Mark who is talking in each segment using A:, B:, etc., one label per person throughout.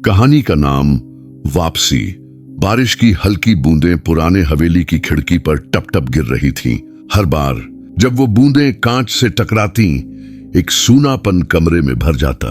A: कहानी का नाम वापसी। बारिश की हल्की बूंदें पुराने हवेली की खिड़की पर टप टप गिर रही थीं। हर बार जब वो बूंदें कांच से टकराती, एक सूनापन कमरे में भर जाता।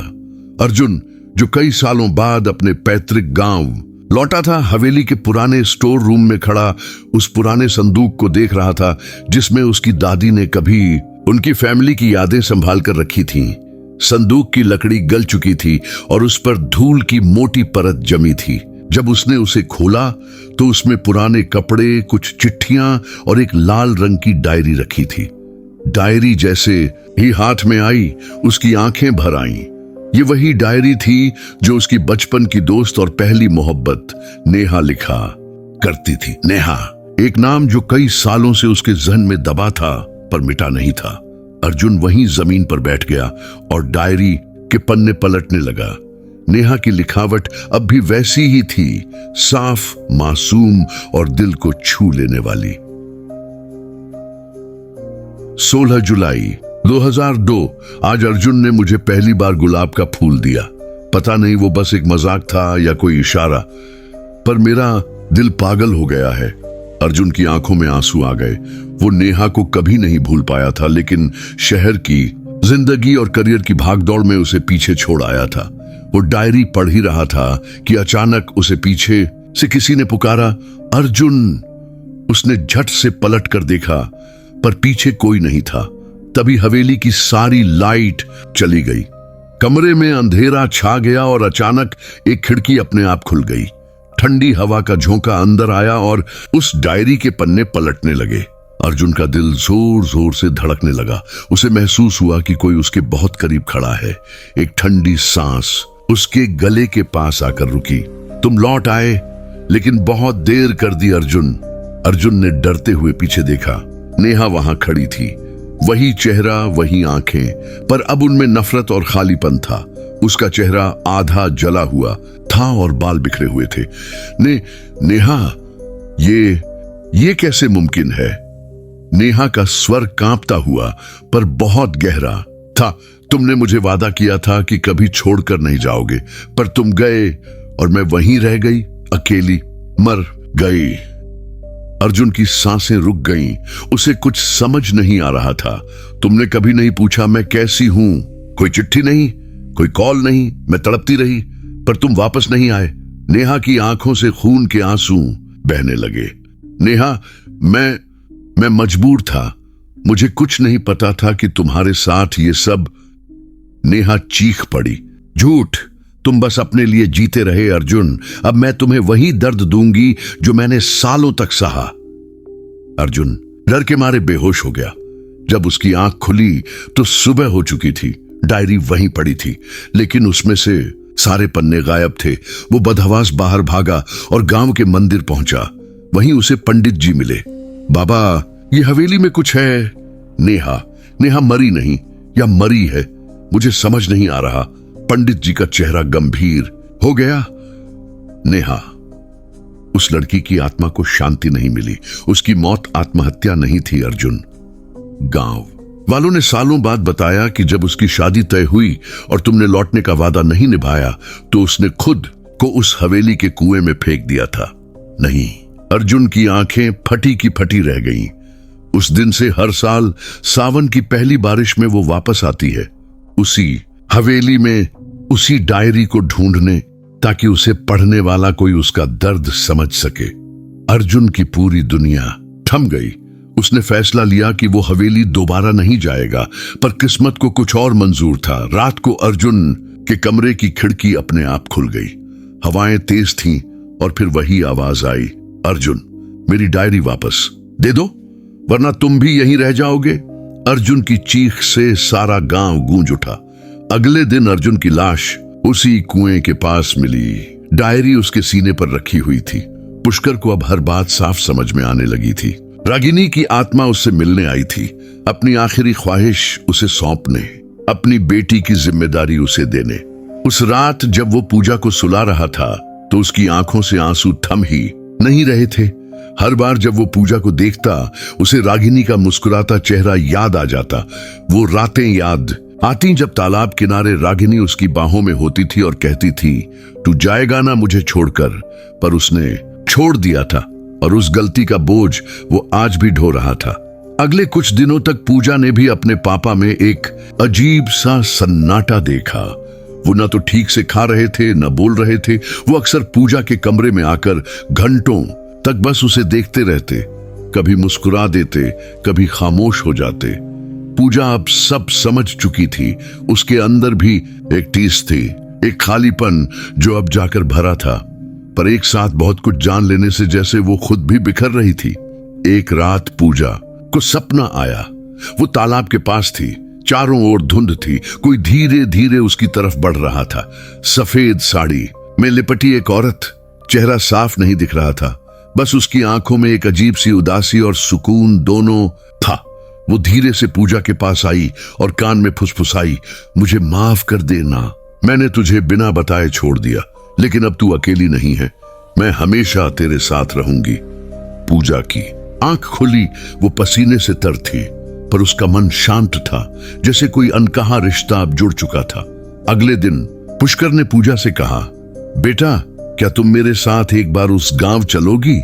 A: अर्जुन, जो कई सालों बाद अपने पैतृक गांव लौटा था, हवेली के पुराने स्टोर रूम में खड़ा उस पुराने संदूक को देख रहा था जिसमें उसकी दादी ने कभी उनकी फैमिली की यादें संभाल कर रखी थीं। संदूक की लकड़ी गल चुकी थी और उस पर धूल की मोटी परत जमी थी। जब उसने उसे खोला तो उसमें पुराने कपड़े, कुछ चिट्ठियां और एक लाल रंग की डायरी रखी थी। डायरी जैसे ही हाथ में आई, उसकी आंखें भर आईं। ये वही डायरी थी जो उसकी बचपन की दोस्त और पहली मोहब्बत नेहा लिखा करती थी। नेहा, एक नाम जो कई सालों से उसके जहन में दबा था पर मिटा नहीं था। अर्जुन वहीं जमीन पर बैठ गया और डायरी के पन्ने पलटने लगा। नेहा की लिखावट अब भी वैसी ही थी, साफ, मासूम और दिल को छू लेने वाली। 16 जुलाई 2002। आज अर्जुन ने मुझे पहली बार गुलाब का फूल दिया। पता नहीं वो बस एक मजाक था या कोई इशारा, पर मेरा दिल पागल हो गया है। अर्जुन की आंखों में आंसू आ गए। वो नेहा को कभी नहीं भूल पाया था, लेकिन शहर की जिंदगी और करियर की भागदौड़ में उसे पीछे छोड़ आया था। वो डायरी पढ़ ही रहा था कि अचानक उसे पीछे से किसी ने पुकारा, अर्जुन। उसने झट से पलट कर देखा, पर पीछे कोई नहीं था। तभी हवेली की सारी लाइट चली गई। कमरे में अंधेरा छा गया और अचानक एक खिड़की अपने आप खुल गई। ठंडी हवा का झोंका अंदर आया और उस डायरी के पन्ने पलटने लगे। अर्जुन का दिल जोर जोर से धड़कने लगा। उसे महसूस हुआ कि कोई उसके बहुत करीब खड़ा है। एक ठंडी सांस उसके गले के पास आकर रुकी। तुम लौट आए, लेकिन बहुत देर कर दी अर्जुन। अर्जुन ने डरते हुए पीछे देखा। नेहा वहां खड़ी थी, वही चेहरा, वही आंखें, पर अब उनमें नफरत और खालीपन था। उसका चेहरा आधा जला हुआ था और बाल बिखरे हुए थे। नेहा, ये कैसे मुमकिन है? नेहा का स्वर कांपता हुआ पर बहुत गहरा था। तुमने मुझे वादा किया था कि कभी छोड़कर नहीं जाओगे, पर तुम गए और मैं वहीं रह गई, अकेली मर गई। अर्जुन की सांसें रुक गईं। उसे कुछ समझ नहीं आ रहा था। तुमने कभी नहीं पूछा मैं कैसी हूं? कोई चिट्ठी नहीं, कोई कॉल नहीं। मैं तड़पती रही, पर तुम वापस नहीं आए। नेहा की आंखों से खून के आंसू बहने लगे। नेहा, मैं मजबूर था। मुझे कुछ नहीं पता था कि तुम्हारे साथ ये सब। नेहा चीख पड़ी, झूठ। तुम बस अपने लिए जीते रहे अर्जुन। अब मैं तुम्हें वही दर्द दूंगी जो मैंने सालों तक सहा। अर्जुन डर के मारे बेहोश हो गया। जब उसकी आंख खुली तो सुबह हो चुकी थी। डायरी वहीं पड़ी थी, लेकिन उसमें से सारे पन्ने गायब थे। वो बदहवास बाहर भागा और गांव के मंदिर पहुंचा। वहीं उसे पंडित जी मिले। बाबा, ये हवेली में कुछ है। नेहा मरी नहीं या मरी है, मुझे समझ नहीं आ रहा। पंडित जी का चेहरा गंभीर हो गया। नेहा, उस लड़की की आत्मा को शांति नहीं मिली। उसकी मौत आत्महत्या नहीं थी अर्जुन। गांव वालों ने सालों बाद बताया कि जब उसकी शादी तय हुई और तुमने लौटने का वादा नहीं निभाया तो उसने खुद को उस हवेली के कुएं में फेंक दिया था। नहीं, अर्जुन की आंखें फटी की फटी रह गईं। उस दिन से हर साल सावन की पहली बारिश में वो वापस आती है, उसी हवेली में, उसी डायरी को ढूंढने, ताकि उसे पढ़ने वाला कोई उसका दर्द समझ सके। अर्जुन की पूरी दुनिया थम गई। उसने फैसला लिया कि वो हवेली दोबारा नहीं जाएगा, पर किस्मत को कुछ और मंजूर था। रात को अर्जुन के कमरे की खिड़की अपने आप खुल गई। हवाएं तेज थीं और फिर वही आवाज आई, अर्जुन, मेरी डायरी वापस दे दो, वरना तुम भी यहीं रह जाओगे। अर्जुन की चीख से सारा गांव गूंज उठा। अगले दिन अर्जुन की लाश उसी कुएं के पास मिली। डायरी उसके सीने पर रखी हुई थी। पुष्कर को अब हर बात साफ समझ में आने लगी थी। रागिनी की आत्मा उससे मिलने आई थी, अपनी आखिरी ख्वाहिश उसे सौंपने, अपनी बेटी की जिम्मेदारी उसे देने। उस रात जब वो पूजा को सुला रहा था तो उसकी आंखों से आंसू थम ही नहीं रहे थे। हर बार जब वो पूजा को देखता, उसे रागिनी का मुस्कुराता चेहरा याद आ जाता। वो रातें याद आती जब तालाब किनारे रागिनी उसकी बाहों में होती थी और कहती थी, तू जाएगा ना मुझे छोड़कर, पर उसने छोड़ दिया था और उस गलती का बोझ वो आज भी ढो रहा था। अगले कुछ दिनों तक पूजा ने भी अपने पापा में एक अजीब सा सन्नाटा देखा। वो न तो ठीक से खा रहे थे न बोल रहे थे। वो अक्सर पूजा के कमरे में आकर घंटों तक बस उसे देखते रहते, कभी मुस्कुरा देते, कभी खामोश हो जाते। पूजा अब सब समझ चुकी थी। उसके अंदर भी एक टीस थी, एक खालीपन जो अब जाकर भरा था। पर एक साथ बहुत कुछ जान लेने से जैसे वो खुद भी बिखर रही थी। एक रात पूजा को सपना आया। वो तालाब के पास थी, चारों ओर धुंध थी, कोई धीरे धीरे उसकी तरफ बढ़ रहा था। सफेद साड़ी में लिपटी एक औरत, चेहरा साफ नहीं दिख रहा था, बस उसकी आंखों में एक अजीब सी उदासी और सुकून दोनों था। वो धीरे से पूजा के पास आई और कान में फुसफुसाई, मुझे माफ कर देना, मैंने तुझे बिना बताए छोड़ दिया, लेकिन अब तू अकेली नहीं है, मैं हमेशा तेरे साथ रहूंगी। पूजा की आंख खुली, वो पसीने से तर थी, पर उसका मन शांत था, जैसे कोई अनकहा रिश्ता अब जुड़ चुका था। अगले दिन पुष्कर ने पूजा से कहा, बेटा क्या तुम मेरे साथ एक बार उस गांव चलोगी?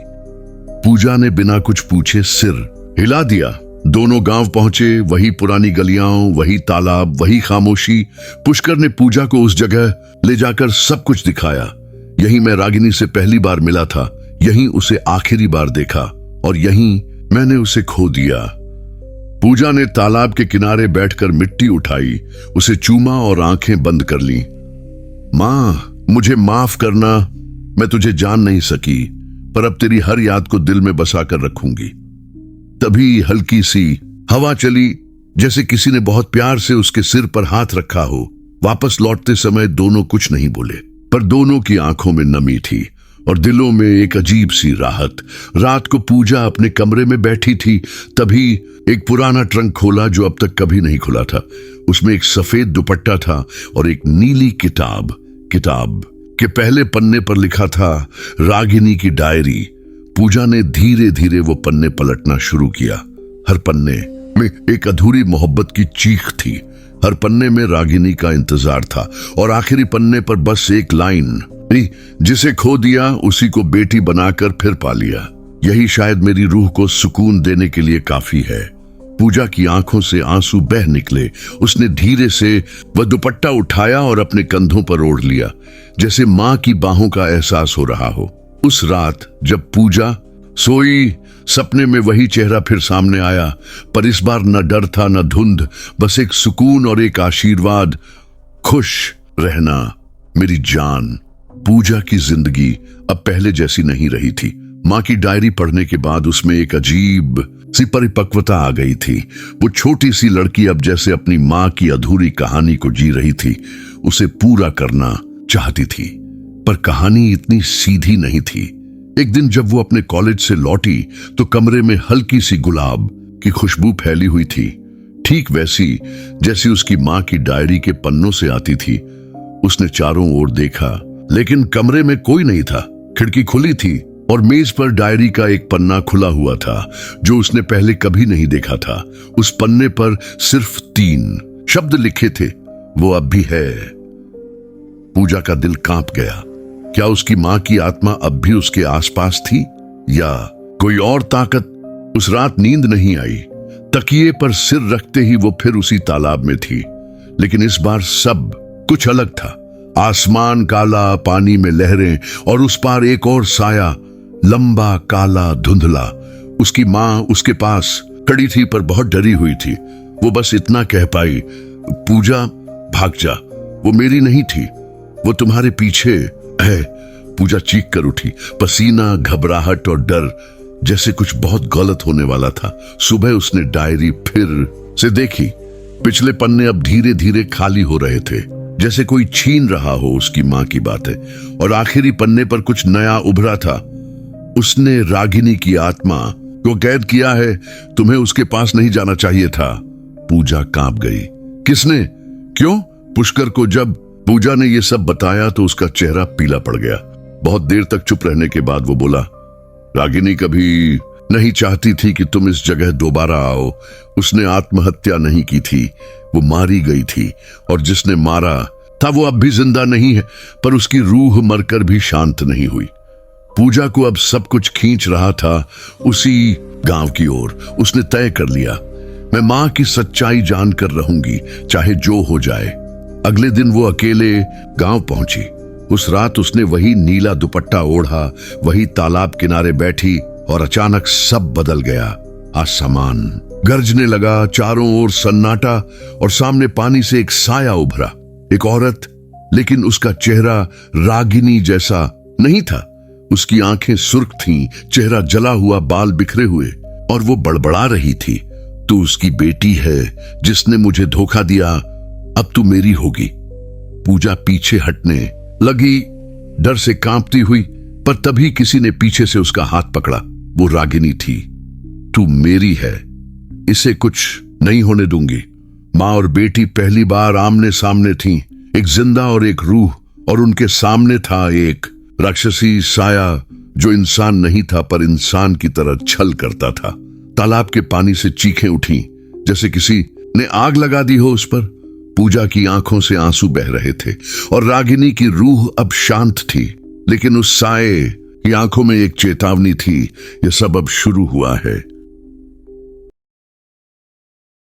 A: पूजा ने बिना कुछ पूछे सिर हिला दिया। दोनों गांव पहुंचे, वही पुरानी गलियां, वही तालाब, वही खामोशी। पुष्कर ने पूजा को उस जगह ले जाकर सब कुछ दिखाया। यहीं मैं रागिनी से पहली बार मिला था, यहीं उसे आखिरी बार देखा और यहीं मैंने उसे खो दिया। पूजा ने तालाब के किनारे बैठकर मिट्टी उठाई, उसे चूमा और आंखें बंद कर ली। मां, मुझे माफ करना, मैं तुझे जान नहीं सकी, पर अब तेरी हर याद को दिल में बसा कर रखूंगी। तभी हल्की सी हवा चली, जैसे किसी ने बहुत प्यार से उसके सिर पर हाथ रखा हो। वापस लौटते समय दोनों कुछ नहीं बोले, पर दोनों की आंखों में नमी थी और दिलों में एक अजीब सी राहत। रात को पूजा अपने कमरे में बैठी थी, तभी एक पुराना ट्रंक खोला जो अब तक कभी नहीं खुला था। उसमें एक सफेद दुपट्टा था और एक नीली किताब। किताब के पहले पन्ने पर लिखा था, रागिनी की डायरी। पूजा ने धीरे धीरे वो पन्ने पलटना शुरू किया। हर पन्ने में एक अधूरी मोहब्बत की चीख थी, हर पन्ने में रागिनी का इंतजार था और आखिरी पन्ने पर बस एक लाइन, जिसे खो दिया उसी को बेटी बनाकर फिर पा लिया। यही शायद मेरी रूह को सुकून देने के लिए काफी है। पूजा की आंखों से आंसू बह निकले। उसने धीरे से वह दुपट्टा उठाया और अपने कंधों पर ओढ़ लिया, जैसे मां की बाहों का एहसास हो रहा हो। उस रात जब पूजा सोई, सपने में वही चेहरा फिर सामने आया, पर इस बार न डर था न धुंध, बस एक सुकून और एक आशीर्वाद, खुश रहना मेरी जान। पूजा की जिंदगी अब पहले जैसी नहीं रही थी। मां की डायरी पढ़ने के बाद उसमें एक अजीब सी परिपक्वता आ गई थी। वो छोटी सी लड़की अब जैसे अपनी मां की अधूरी कहानी को जी रही थी, उसे पूरा करना चाहती थी। पर कहानी इतनी सीधी नहीं थी। एक दिन जब वो अपने कॉलेज से लौटी तो कमरे में हल्की सी गुलाब की खुशबू फैली हुई थी, ठीक वैसी जैसी उसकी मां की डायरी के पन्नों से आती थी। उसने चारों ओर देखा, लेकिन कमरे में कोई नहीं था। खिड़की खुली थी और मेज पर डायरी का एक पन्ना खुला हुआ था, जो उसने पहले कभी नहीं देखा था। उस पन्ने पर सिर्फ 3 शब्द लिखे थे, वो अब भी है। पूजा का दिल कांप गया। क्या उसकी मां की आत्मा अब भी उसके आसपास थी या कोई और ताकत? उस रात नींद नहीं आई। तकिए पर सिर रखते ही वो फिर उसी तालाब में थी, लेकिन इस बार सब कुछ अलग था। आसमान काला, पानी में लहरें और उस पार एक और साया, लंबा, काला, धुंधला। उसकी मां उसके पास खड़ी थी, पर बहुत डरी हुई थी। वो बस इतना कह पाई, पूजा भाग जा, वो मेरी नहीं थी, वो तुम्हारे पीछे है। पूजा चीख कर उठी, पसीना, घबराहट और डर, जैसे कुछ बहुत गलत होने वाला था। सुबह उसने डायरी फिर से देखी। पिछले पन्ने अब धीरे धीरे खाली हो रहे थे, जैसे कोई छीन रहा हो उसकी मां की बातें। और आखिरी पन्ने पर कुछ नया उभरा था। उसने रागिनी की आत्मा को कैद किया है, तुम्हें उसके पास नहीं जाना चाहिए था। पूजा कांप गई। किसने? क्यों? पुष्कर को जब पूजा ने यह सब बताया तो उसका चेहरा पीला पड़ गया। बहुत देर तक चुप रहने के बाद वो बोला, रागिनी कभी नहीं चाहती थी कि तुम इस जगह दोबारा आओ। उसने आत्महत्या नहीं की थी, वो मारी गई थी, और जिसने मारा था वो अब भी जिंदा नहीं है, पर उसकी रूह मरकर भी शांत नहीं हुई। पूजा को अब सब कुछ खींच रहा था उसी गांव की ओर। उसने तय कर लिया, मैं मां की सच्चाई जानकर रहूंगी, चाहे जो हो जाए। अगले दिन वो अकेले गांव पहुंची। उस रात उसने वही नीला दुपट्टा ओढ़ा, वही तालाब किनारे बैठी, और अचानक सब बदल गया। आसमान गरजने लगा, चारों ओर सन्नाटा, और सामने पानी से एक साया उभरा। एक औरत, लेकिन उसका चेहरा रागिनी जैसा नहीं था। उसकी आंखें सुर्ख थीं, चेहरा जला हुआ, बाल बिखरे हुए, और वो बड़बड़ा रही थी, तू उसकी बेटी है जिसने मुझे धोखा दिया, अब तू मेरी होगी। पूजा पीछे हटने लगी, डर से कांपती हुई, पर तभी किसी ने पीछे से उसका हाथ पकड़ा। वो रागिनी थी। तू मेरी है, इसे कुछ नहीं होने दूंगी। माँ और बेटी पहली बार आमने सामने थीं, एक जिंदा और एक रूह, और उनके सामने था एक राक्षसी साया जो इंसान नहीं था, पर इंसान की तरह छल करता था। तालाब के पानी से चीखें उठी, जैसे किसी ने आग लगा दी हो उस पर। पूजा की आंखों से आंसू बह रहे थे, और रागिनी की रूह अब शांत थी, लेकिन उस साये की आंखों में एक चेतावनी थी, यह सब अब शुरू हुआ है।